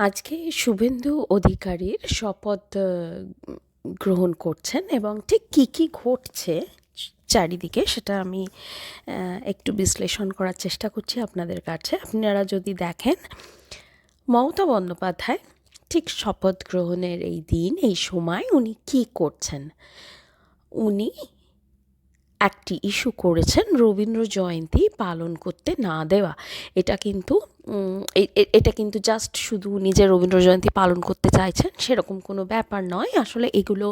আজকে শুভেন্দু অধিকারীর শপথ গ্রহণ করছেন এবং ঠিক কী কী ঘটছে চারিদিকে সেটা আমি একটু বিশ্লেষণ করার চেষ্টা করছি আপনাদের কাছে। আপনারা যদি দেখেন, মমতা বন্দ্যোপাধ্যায় ঠিক শপথ গ্রহণের এই দিন, এই সময় উনি কী করছেন, উনি একটি ইস্যু করেছেন রবীন্দ্র জয়ন্তী পালন করতে না দেওয়া। এটা কিন্তু জাস্ট শুধু নিজের রবীন্দ্র জয়ন্তী পালন করতে চাইছেন সেরকম কোনো ব্যাপার নয়। আসলে এগুলো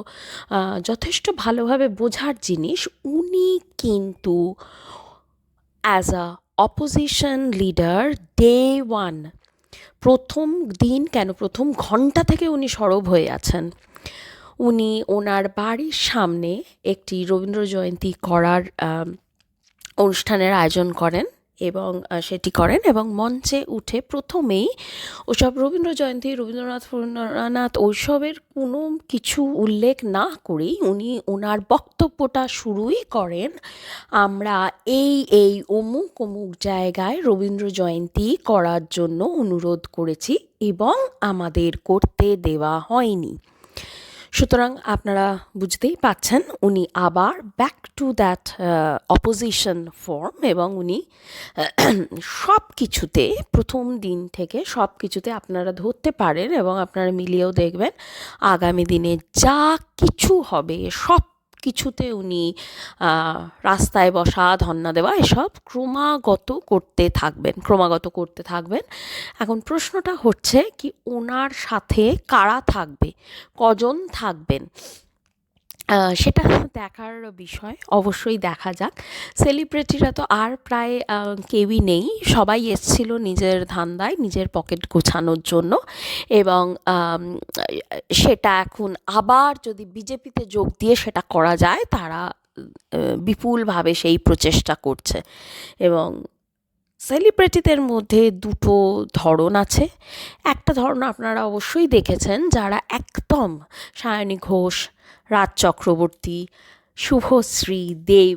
যথেষ্ট ভালোভাবে বোঝার জিনিস। উনি কিন্তু as a opposition leader day one, প্রথম দিন কেন প্রথম ঘন্টা থেকে উনি সরব হয়ে আছেন। উনি ওনার বাড়ির সামনে একটি রবীন্দ্র জয়ন্তী করার অনুষ্ঠানের আয়োজন করেন এবং সেটি করেন এবং মঞ্চে উঠে প্রথমেই ওসব রবীন্দ্র জয়ন্তী, রবীন্দ্রনাথ ওইসবের কোনো কিছু উল্লেখ না করেই উনি ওনার বক্তব্যটা শুরুই করেন, আমরা এই অমুক অমুক জায়গায় রবীন্দ্র জয়ন্তী করার জন্য অনুরোধ করেছি এবং আমাদের করতে দেওয়া হয়নি। সুতরাং আপনারা বুঝতেই পাচ্ছেন উনি আবার back to that opposition form এবং উনি সব কিছুতে প্রথম দিন থেকে সব কিছুতে আপনারা ধরতে পারেন এবং আপনারা মিলিয়েও দেখবেন আগামী দিনে যা কিছু হবে সব কিছুতে উনি রাস্তায় বসা, ধর্ণা দেওয়া এসব ক্রমাগত করতে থাকবেন। এখন প্রশ্নটা হচ্ছে কি, ওনার সাথে কারা থাকবে, কজন থাকবেন, সেটা দেখার বিষয়। অবশ্যই দেখা যাক। সেলিব্রিটিরা তো আর প্রায় কেউই নেই, সবাই এসছিল নিজের ধান্দায়, নিজের পকেট গোছানোর জন্য এবং সেটা এখন আবার যদি বিজেপিতে যোগ দিয়ে সেটা করা যায়, তারা বিপুলভাবে সেই প্রচেষ্টা করছে। এবং সেলিব্রিটিদের মধ্যে দুটো ধরন আছে। একটা ধরন আপনারা অবশ্যই দেখেছেন, যারা একদম সায়নী ঘোষ, রাজ চক্রবর্তী, শুভশ্রী দেব,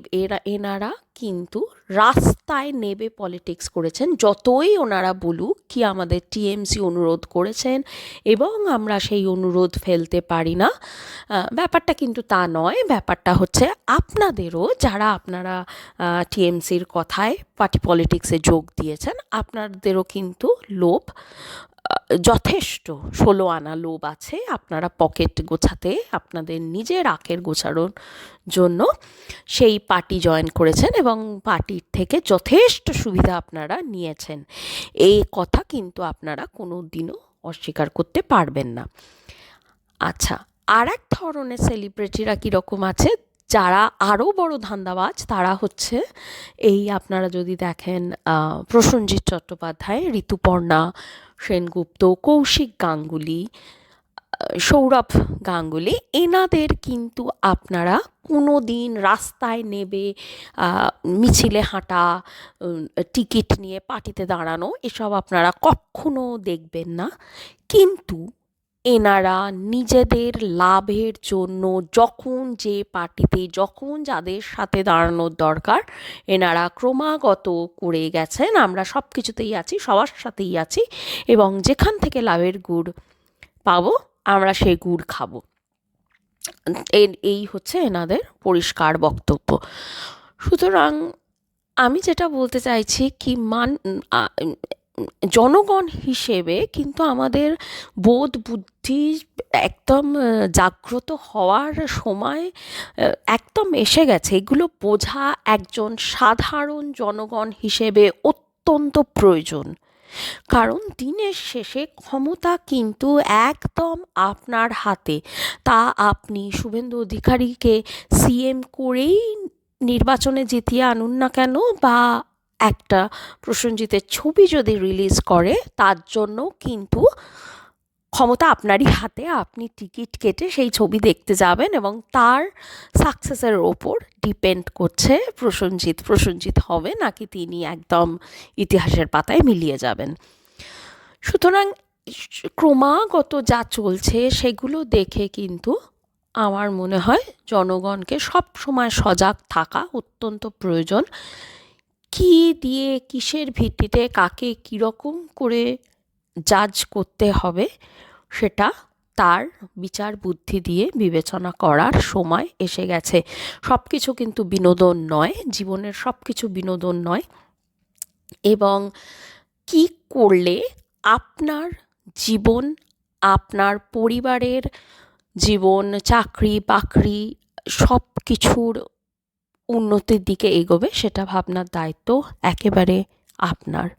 এনারা কিন্তু রাস্তায় নেবে পলিটিক্স করেছেন। যতই ওনারা বলুক কি আমাদের টিএমসি অনুরোধ করেছেন এবং আমরা সেই অনুরোধ ফেলতে পারি না, ব্যাপারটা কিন্তু তা নয়। ব্যাপারটা হচ্ছে আপনাদেরও, যারা আপনারা টিএমসির কথায় পার্টি পলিটিক্সে যোগ দিয়েছেন, আপনাদেরও কিন্তু লোভ যথেষ্ট 16 আনা লোভ আছে। আপনারা পকেট গোছাতে, আপনাদের নিজের আখের গোছানোর জন্য সেই পার্টি জয়েন করেছেন এবং পার্টির থেকে যথেষ্ট সুবিধা আপনারা নিয়েছেন। এই কথা কিন্তু আপনারা কোনো দিনও অস্বীকার করতে পারবেন না। আচ্ছা, আর এক ধরনের সেলিব্রিটিরা কীরকম আছে, যারা আরও বড় ধান্দাবাজ, তারা হচ্ছে এই আপনারা যদি দেখেন প্রসেনজিৎ চট্টোপাধ্যায়, ঋতুপর্ণা সেনগুপ্ত, কৌশিক গাঙ্গুলি, সৌরভ গাঙ্গুলি, এনাদের কিন্তু আপনারা কোনো দিন রাস্তায় নেবে মিছিলে হাঁটা, টিকিট নিয়ে পার্টিতে দাঁড়ানো এসব আপনারা কখনো দেখবেন না। কিন্তু এনারা নিজেদের লাভের জন্য যখন যে পার্টিতে, যখন যাদের সাথে দাঁড়ানোর দরকার, এনারা ক্রমাগত করে গেছেন, আমরা সব কিছুতেই আছি, সবার সাথেই আছি এবং যেখান থেকে লাভের গুড় পাবো আমরা সেই গুড় খাবো। এই হচ্ছে এনাদের পরিষ্কার বক্তব্য। সুতরাং আমি যেটা বলতে চাইছি কি, জনগণ হিসেবে কিন্তু আমাদের বোধ বুদ্ধি একদম জাগ্রত হওয়ার সময় একদম এসে গেছে। এগুলো বোঝা একজন সাধারণ জনগণ হিসেবে অত্যন্ত প্রয়োজন। কারণ দিনের শেষে ক্ষমতা কিন্তু একদম আপনার হাতে। তা আপনি শুভেন্দু অধিকারীকে সিএম করেই নির্বাচনে জিতিয়ে আনুন না কেন, বা একটা প্রসেনজিতের ছবি যদি রিলিজ করে, তার জন্য কিন্তু ক্ষমতা আপনারই হাতে। আপনি টিকিট কেটে সেই ছবি দেখতে যাবেন এবং তার সাকসেসের ওপর ডিপেন্ড করছে প্রসেনজিৎ হবে নাকি তিনি একদম ইতিহাসের পাতায় মিলিয়ে যাবেন। সুতরাং ক্রমাগত যা চলছে সেগুলো দেখে কিন্তু আমার মনে হয় জনগণকে সব সময় সজাগ থাকা অত্যন্ত প্রয়োজন। কী দিয়ে, কিসের ভিত্তিতে, কাকে কীরকম করে জাজ করতে হবে সেটা তার বিচার বুদ্ধি দিয়ে বিবেচনা করার সময় এসে গেছে। সব কিছু কিন্তু বিনোদন নয়, জীবনের সব কিছু বিনোদন নয়। এবং কি করলে আপনার জীবন, আপনার পরিবারের জীবন, চাকরি বাকরি সব কিছুর উন্নতির দিকে এগোবে সেটা ভাবনার দায়িত্ব একেবারে আপনার।